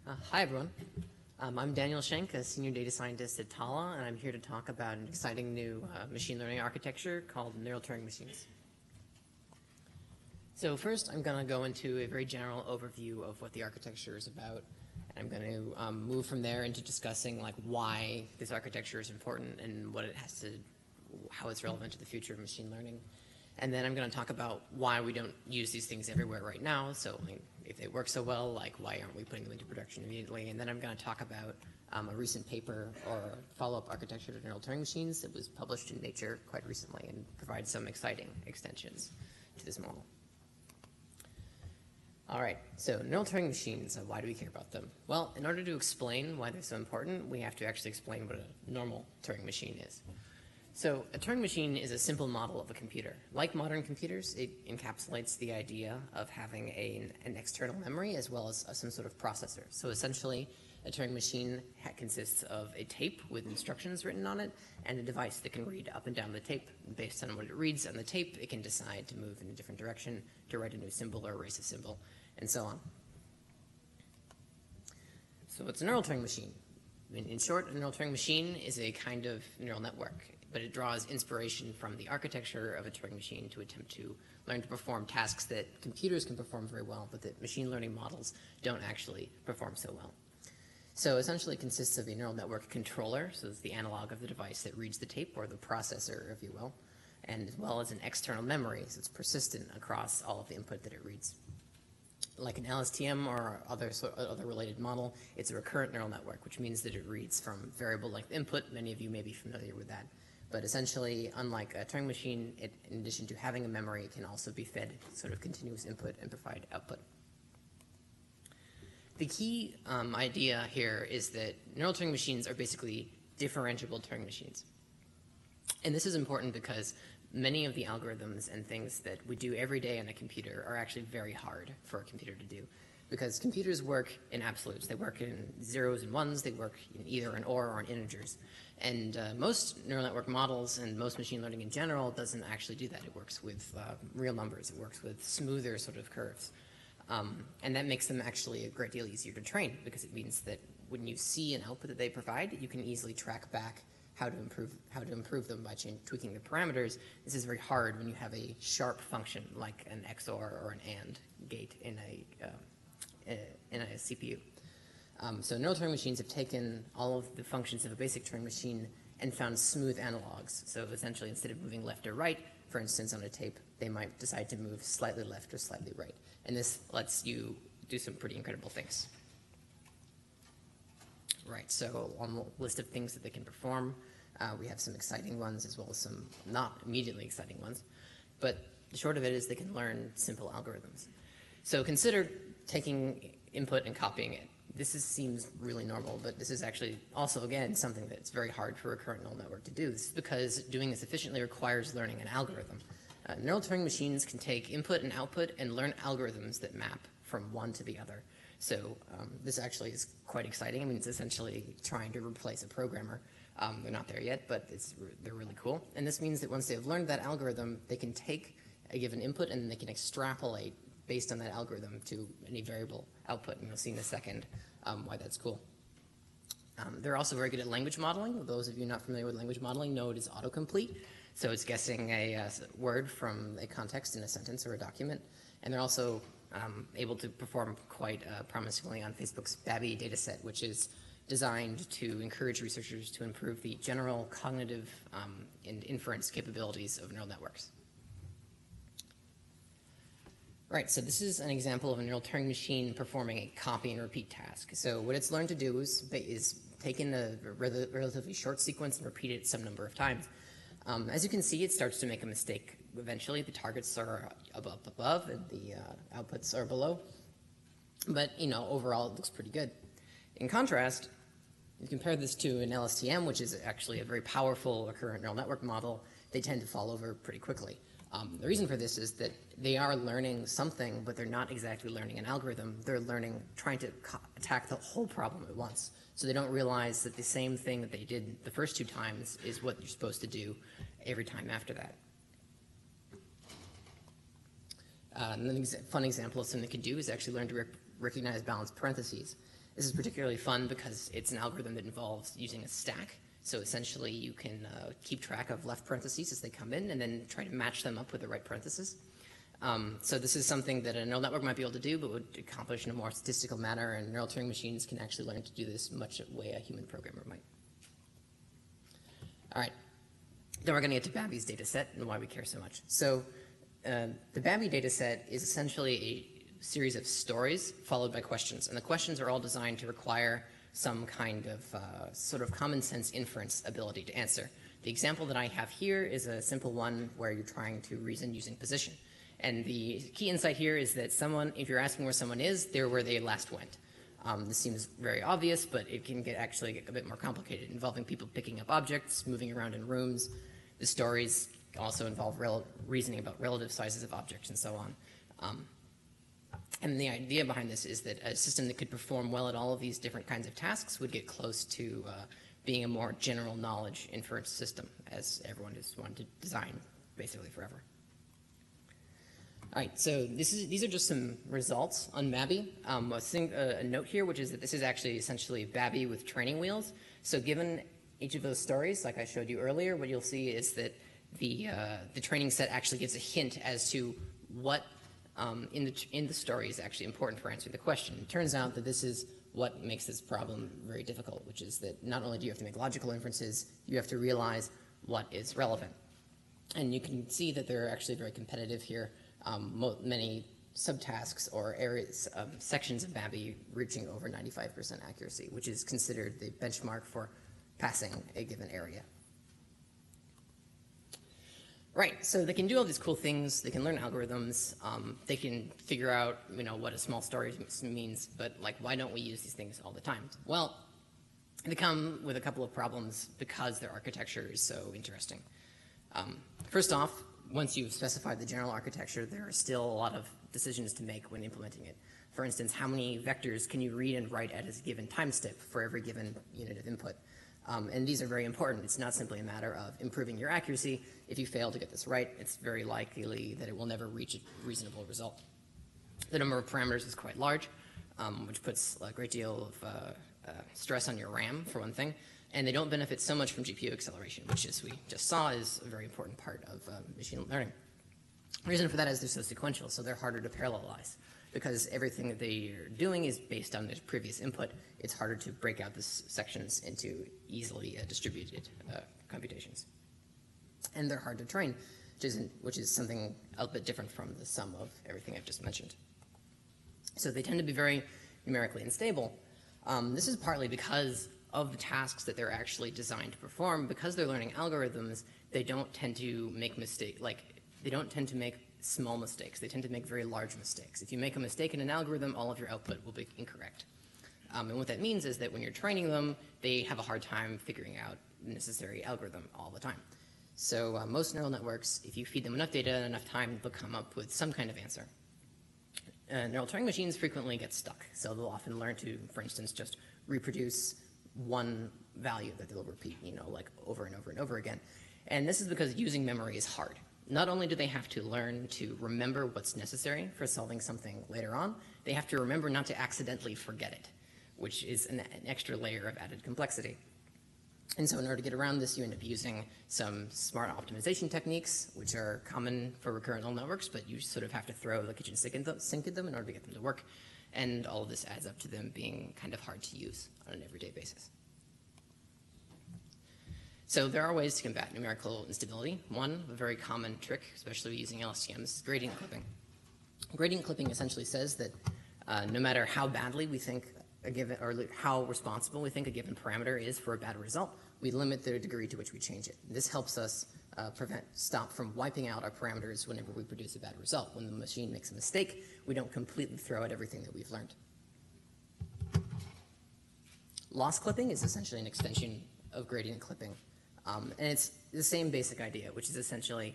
Hi, everyone. I'm Daniel Shank, a senior data scientist at Talla, and I'm here to talk about an exciting new machine learning architecture called neural Turing machines. So first, I'm going to go into a very general overview of what the architecture is about, and I'm going to move from there into discussing why this architecture is important and what it has to, how it's relevant to the future of machine learning. And then I'm going to talk about why we don't use these things everywhere right now. So if they work so well, why aren't we putting them into production immediately? And then I'm going to talk about a recent paper or follow-up architecture to neural Turing machines that was published in Nature quite recently and provides some exciting extensions to this model. All right, so neural Turing machines, why do we care about them? Well, in order to explain why they're so important, we have to actually explain what a normal Turing machine is. So a Turing machine is a simple model of a computer. Like modern computers, it encapsulates the idea of having an external memory as well as some sort of processor. So essentially, a Turing machine consists of a tape with instructions written on it and a device that can read up and down the tape. Based on what it reads on the tape, it can decide to move in a different direction, to write a new symbol or erase a symbol, and so on. So what's a neural Turing machine? In short, a neural Turing machine is a kind of neural network, but it draws inspiration from the architecture of a Turing machine to attempt to learn to perform tasks that computers can perform very well, but that machine learning models don't actually perform so well. So essentially it consists of a neural network controller, so it's the analog of the device that reads the tape, or the processor, if you will, and as well as an external memory, so it's persistent across all of the input that it reads. Like an LSTM or other related model, it's a recurrent neural network, which means that it reads from variable length input. Many of you may be familiar with that. But essentially, unlike a Turing machine, in addition to having a memory, it can also be fed sort of continuous input and provide output. The key idea here is that neural Turing machines are basically differentiable Turing machines. And this is important because many of the algorithms and things that we do every day on a computer are actually very hard for a computer to do. Because computers work in absolutes. They work in zeros and ones. They work in either an or in integers. And most neural network models and most machine learning in general doesn't actually do that. It works with real numbers. It works with smoother sort of curves. And that makes them actually a great deal easier to train, because it means that when you see an output that they provide, you can easily track back how to improve them by tweaking the parameters. This is very hard when you have a sharp function like an XOR or an AND gate in a CPU. So neural Turing machines have taken all of the functions of a basic Turing machine and found smooth analogs. So essentially, instead of moving left or right, for instance, on a tape, they might decide to move slightly left or slightly right. And this lets you do some pretty incredible things. Right, so on the list of things that they can perform, we have some exciting ones as well as some not immediately exciting ones. But the short of it is they can learn simple algorithms. So consider taking input and copying it. This seems really normal, but this is actually also, again, something that's very hard for a recurrent neural network to do. This is because doing this efficiently requires learning an algorithm. Neural Turing machines can take input and output and learn algorithms that map from one to the other. So this actually is quite exciting. I mean, it's essentially trying to replace a programmer. They're not there yet, but they're really cool. And this means that once they've learned that algorithm, they can take a given input and they can extrapolate based on that algorithm to any variable output. And you'll see in a second why that's cool. They're also very good at language modeling. Those of you not familiar with language modeling know it is autocomplete. So it's guessing a word from a context in a sentence or a document. And they're also able to perform quite promisingly on Facebook's Babby dataset, which is designed to encourage researchers to improve the general cognitive and inference capabilities of neural networks. Right, so this is an example of a neural Turing machine performing a copy and repeat task. So what it's learned to do is take in a relatively short sequence and repeat it some number of times. As you can see, it starts to make a mistake. Eventually, the targets are above and the outputs are below. But, overall, it looks pretty good. In contrast, you compare this to an LSTM, which is actually a very powerful recurrent neural network model. They tend to fall over pretty quickly. The reason for this is that they are learning something, but they're not exactly learning an algorithm. They're trying to attack the whole problem at once. So they don't realize that the same thing that they did the first two times is what you're supposed to do every time after that. A fun example of something they can do is actually learn to recognize balanced parentheses. This is particularly fun because it's an algorithm that involves using a stack. So essentially, you can keep track of left parentheses as they come in and then try to match them up with the right parentheses. So this is something that a neural network might be able to do, but would accomplish in a more statistical manner, and neural Turing machines can actually learn to do this much the way a human programmer might. All right. Then we're going to get to Babby's data set and why we care so much. So the Babby data set is essentially a series of stories followed by questions. And the questions are all designed to require some kind of sort of common sense inference ability to answer. The example that I have here is a simple one where you're trying to reason using position. And the key insight here is that someone, if you're asking where someone is, they're where they last went. This seems very obvious, but it can actually get a bit more complicated, involving people picking up objects, moving around in rooms. The stories also involve reasoning about relative sizes of objects and so on. And the idea behind this is that a system that could perform well at all of these different kinds of tasks would get close to being a more general knowledge inference system, as everyone has wanted to design basically forever. All right, so these are just some results on Babby. A note here, which is that this is actually essentially Babby with training wheels. So given each of those stories, like I showed you earlier, what you'll see is that the training set actually gives a hint as to what in the story is actually important for answering the question. It turns out that this is what makes this problem very difficult, which is that not only do you have to make logical inferences, you have to realize what is relevant. And you can see that they're actually very competitive here. Many subtasks or areas, sections of Babby reaching over 95% accuracy, which is considered the benchmark for passing a given area. Right, so they can do all these cool things. They can learn algorithms. They can figure out, what a small story means. But why don't we use these things all the time? Well, they come with a couple of problems because their architecture is so interesting. First off, once you've specified the general architecture, there are still a lot of decisions to make when implementing it. For instance, how many vectors can you read and write at a given time step for every given unit of input? And these are very important. It's not simply a matter of improving your accuracy. If you fail to get this right, it's very likely that it will never reach a reasonable result. The number of parameters is quite large, which puts a great deal of stress on your RAM, for one thing. And they don't benefit so much from GPU acceleration, which, as we just saw, is a very important part of machine learning. The reason for that is they're so sequential, so they're harder to parallelize. Because everything that they're doing is based on the previous input, it's harder to break out the sections into easily distributed computations. And they're hard to train, which is something a bit different from the sum of everything I've just mentioned. So they tend to be very numerically unstable. This is partly because of the tasks that they're actually designed to perform. Because they're learning algorithms, they don't tend to make mistakes. They don't tend to make small mistakes. They tend to make very large mistakes. If you make a mistake in an algorithm, all of your output will be incorrect. And what that means is that when you're training them, they have a hard time figuring out the necessary algorithm all the time. So most neural networks, if you feed them enough data and enough time, they'll come up with some kind of answer. Neural Turing machines frequently get stuck. So they'll often learn to, for instance, just reproduce one value that they'll repeat, over and over and over again. And this is because using memory is hard. Not only do they have to learn to remember what's necessary for solving something later on, they have to remember not to accidentally forget it, which is an extra layer of added complexity. And so in order to get around this, you end up using some smart optimization techniques, which are common for recurrent neural networks, but you sort of have to throw the kitchen sink at them in order to get them to work. And all of this adds up to them being kind of hard to use on an everyday basis. So there are ways to combat numerical instability. One, a very common trick, especially using LSTMs, is gradient clipping. Gradient clipping essentially says that no matter how badly we think a given, or how responsible we think a given parameter is for a bad result, we limit the degree to which we change it. This helps us stop from wiping out our parameters whenever we produce a bad result. When the machine makes a mistake, we don't completely throw out everything that we've learned. Loss clipping is essentially an extension of gradient clipping. And it's the same basic idea, which is essentially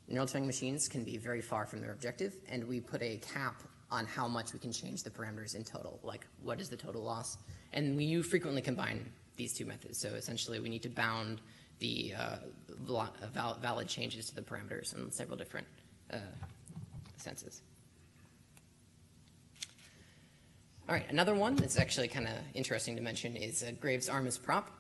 neural Turing machines can be very far from their objective, and we put a cap on how much we can change the parameters in total, like what is the total loss. And we frequently combine these two methods. So essentially we need to bound the valid changes to the parameters in several different All right, another one that's actually kind of interesting to mention is Graves' RMS prop.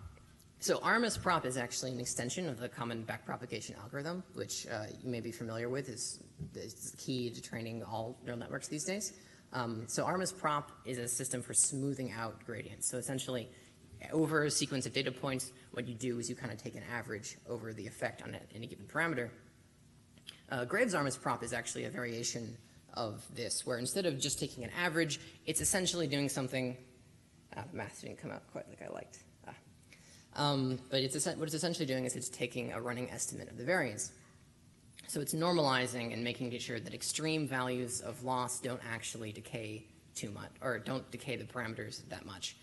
So RMS prop is actually an extension of the common backpropagation algorithm, which you may be familiar with, is key to training all neural networks these days. So RMS prop is a system for smoothing out gradients. So essentially, over a sequence of data points, what you do is you kind of take an average over the effect on any given parameter. Graves' RMS prop is actually a variation of this, where instead of just taking an average, it's essentially doing something. The math didn't come out quite like I liked. But what it's essentially doing is it's taking a running estimate of the variance. So it's normalizing and making sure that extreme values of loss don't actually decay too much, or don't decay the parameters that much.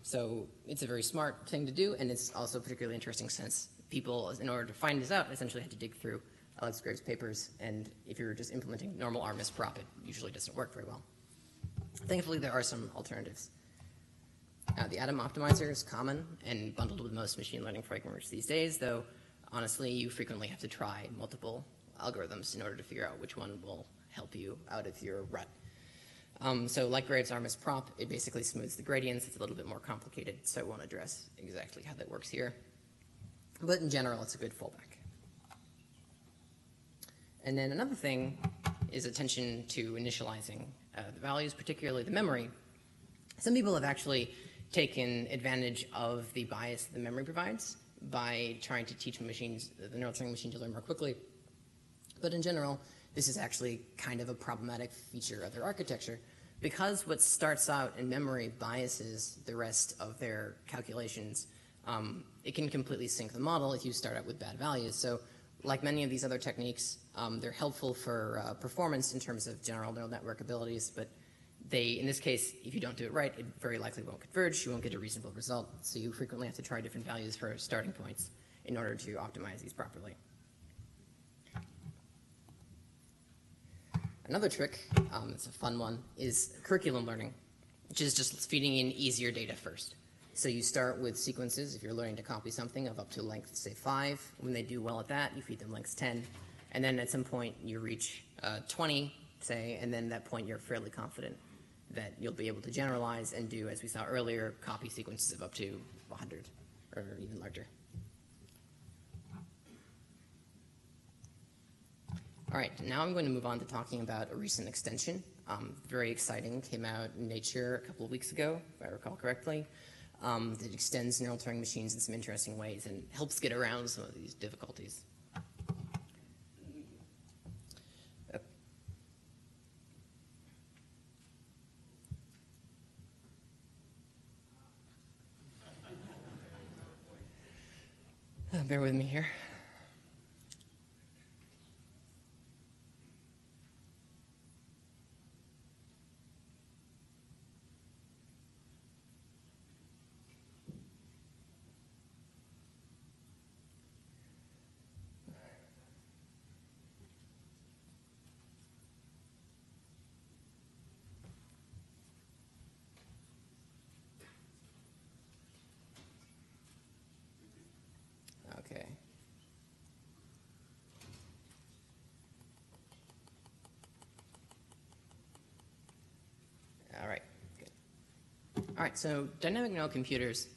So it's a very smart thing to do, and it's also particularly interesting since people, in order to find this out, essentially had to dig through Alex Graves' papers, and if you're just implementing normal RMS prop, it usually doesn't work very well. Thankfully, there are some alternatives. The Atom optimizer is common and bundled with most machine learning frameworks these days, though honestly, you frequently have to try multiple algorithms in order to figure out which one will help you out of your rut. So like Graves' RMS prop, it basically smooths the gradients. It's a little bit more complicated, so I won't address exactly how that works here. But in general, it's a good fallback. And then another thing is attention to initializing the values, particularly the memory. Some people have actually taken advantage of the bias that the memory provides by trying to teach machines, the neural Turing machine, to learn more quickly. But in general, this is actually kind of a problematic feature of their architecture, because what starts out in memory biases the rest of their calculations. It can completely sink the model if you start out with bad values. So like many of these other techniques, they're helpful for performance in terms of general neural network abilities, but in this case, if you don't do it right, it very likely won't converge. You won't get a reasonable result. So you frequently have to try different values for starting points in order to optimize these properly. Another trick, it's a fun one, is curriculum learning, which is just feeding in easier data first. So you start with sequences, if you're learning to copy something, of up to length, say 5. When they do well at that, you feed them lengths 10. And then at some point, you reach 20, say, and then at that point, you're fairly confident that you'll be able to generalize and do, as we saw earlier, copy sequences of up to 100 or even larger. All right, now I'm going to move on to talking about a recent extension. Very exciting, came out in Nature a couple of weeks ago, if I recall correctly. That extends neural Turing machines in some interesting ways and helps get around some of these difficulties. Bear with me here. Okay. All right, good. All right, so dynamic neural computers,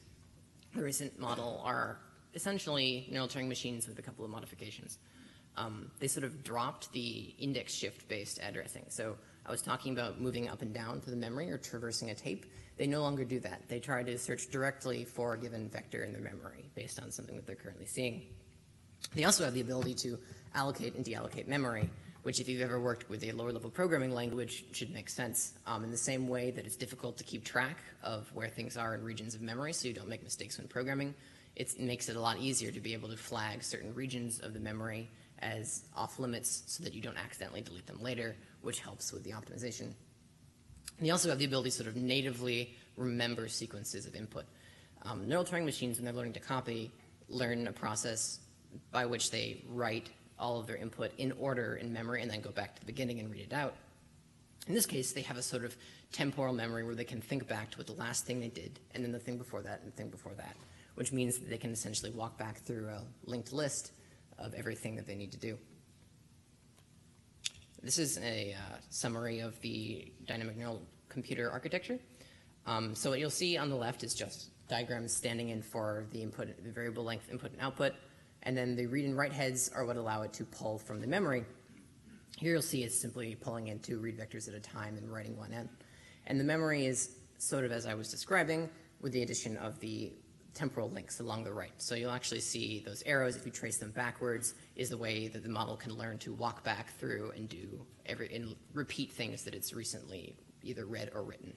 the recent model, are essentially neural Turing machines with a couple of modifications. They sort of dropped the index shift-based addressing. So I was talking about moving up and down through the memory or traversing a tape. They no longer do that. They try to search directly for a given vector in their memory based on something that they're currently seeing. They also have the ability to allocate and deallocate memory, which if you've ever worked with a lower-level programming language should make sense. In the same way that it's difficult to keep track of where things are in regions of memory so you don't make mistakes when programming, it makes it a lot easier to be able to flag certain regions of the memory as off-limits so that you don't accidentally delete them later, which helps with the optimization. And they also have the ability to sort of natively remember sequences of input. Neural Turing machines, when they're learning to copy, learn a process by which they write all of their input in order in memory and then go back to the beginning and read it out. In this case, they have a sort of temporal memory where they can think back to what the last thing they did, and then the thing before that, and the thing before that, which means that they can essentially walk back through a linked list of everything that they need to do. This is a summary of the dynamic neural computer architecture. So what you'll see on the left is just diagrams standing in for the input, the variable length input and output, and then the read and write heads are what allow it to pull from the memory. Here you'll see it's simply pulling in 2 read vectors at a time and writing one in. And the memory is sort of as I was describing, with the addition of the temporal links along the right. So you'll actually see those arrows, if you trace them backwards, is the way that the model can learn to walk back through and do and repeat things that it's recently either read or written.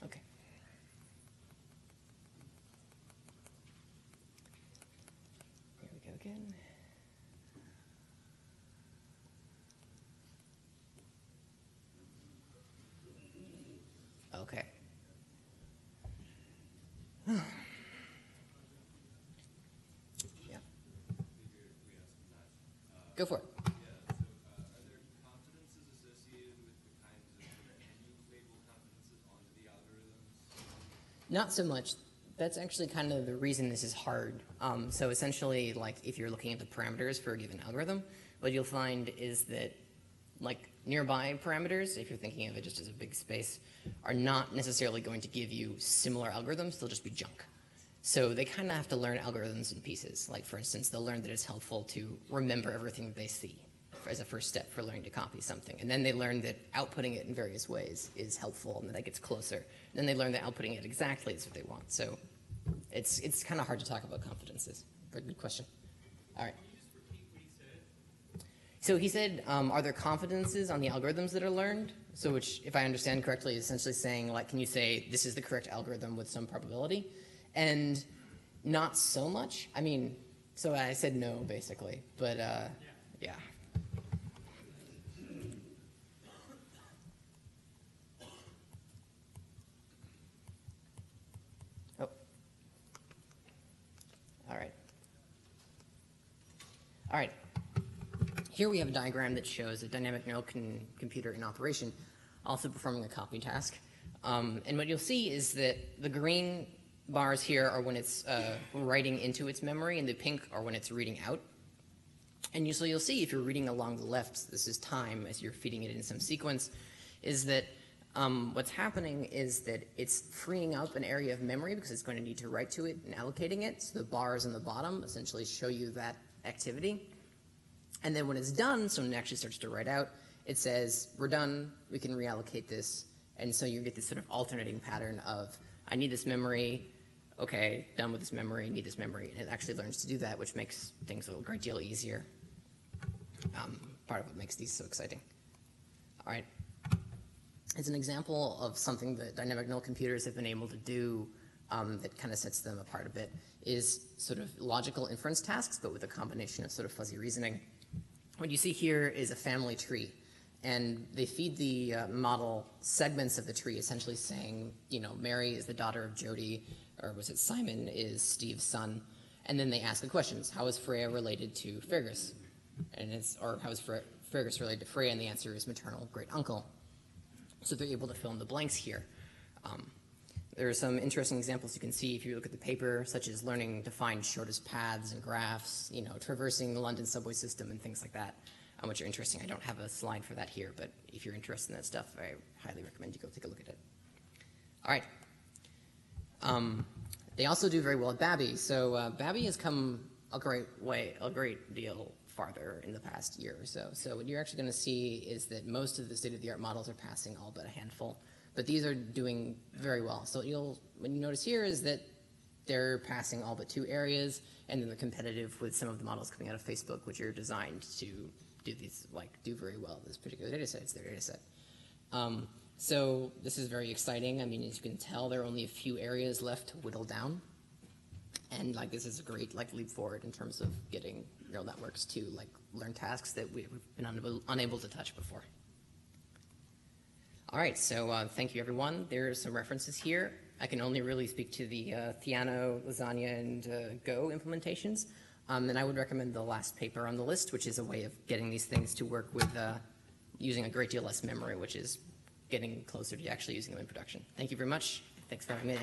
Okay. Here we go again. Okay. Yeah. Go for it. Not so much. That's actually kind of the reason this is hard. So essentially, like if you're looking at the parameters for a given algorithm, what you'll find is that like nearby parameters, if you're thinking of it just as a big space, are not necessarily going to give you similar algorithms. They'll just be junk. So they kind of have to learn algorithms in pieces. Like for instance, they'll learn that it's helpful to remember everything that they see as a first step for learning to copy something. And then they learn that outputting it in various ways is helpful and that it gets closer. And then they learn that outputting it exactly is what they want. So it's kind of hard to talk about confidences. Very good question. All right. Can you just repeat what he said? So he said, are there confidences on the algorithms that are learned? So which, if I understand correctly, is essentially saying, like, can you say this is the correct algorithm with some probability? And not so much. I mean, so I said no, basically. But yeah. Oh. All right. All right. Here we have a diagram that shows a dynamic neural computer in operation, also performing a copy task. And what you'll see is that the green bars here are when it's writing into its memory, and the pink are when it's reading out. And so you'll see if you're reading along the left, this is time as you're feeding it in some sequence, is that what's happening is that it's freeing up an area of memory because it's going to need to write to it and allocating it. So the bars on the bottom essentially show you that activity. And then when it's done, so when it actually starts to write out, it says, we're done, we can reallocate this. And so you get this sort of alternating pattern of, I need this memory, okay, done with this memory, need this memory. And it actually learns to do that, which makes things a great deal easier. Part of what makes these so exciting. All right. As an example of something that dynamic neural computers have been able to do that kind of sets them apart a bit is sort of logical inference tasks, but with a combination of sort of fuzzy reasoning. What you see here is a family tree, and they feed the model segments of the tree, essentially saying, you know, Mary is the daughter of Jody, or was it Simon is Steve's son, and then they ask the questions. How is Freya related to Fergus? Or how is Fergus related to Freya? And the answer is maternal great uncle. So they're able to fill in the blanks here. There are some interesting examples you can see if you look at the paper, such as learning to find shortest paths and graphs, you know, traversing the London subway system and things like that, which are interesting. I don't have a slide for that here, but if you're interested in that stuff, I highly recommend you go take a look at it. All right. They also do very well at Babby. So Babby has come a great deal farther in the past year or so. So what you're actually going to see is that most of the state-of-the-art models are passing all but a handful. But these are doing very well. So what you notice here is that they're passing all but 2 areas, and then they're competitive with some of the models coming out of Facebook, which are designed to do very well. This particular data set, it's their data set. So this is very exciting. I mean, as you can tell, there are only a few areas left to whittle down, and this is a great leap forward in terms of getting neural networks to learn tasks that we've been unable to touch before. All right, so thank you, everyone. There are some references here. I can only really speak to the Theano, Lasagna, and Go implementations. And I would recommend the last paper on the list, which is a way of getting these things to work with using a great deal less memory, which is getting closer to actually using them in production. Thank you very much. Thanks for having me.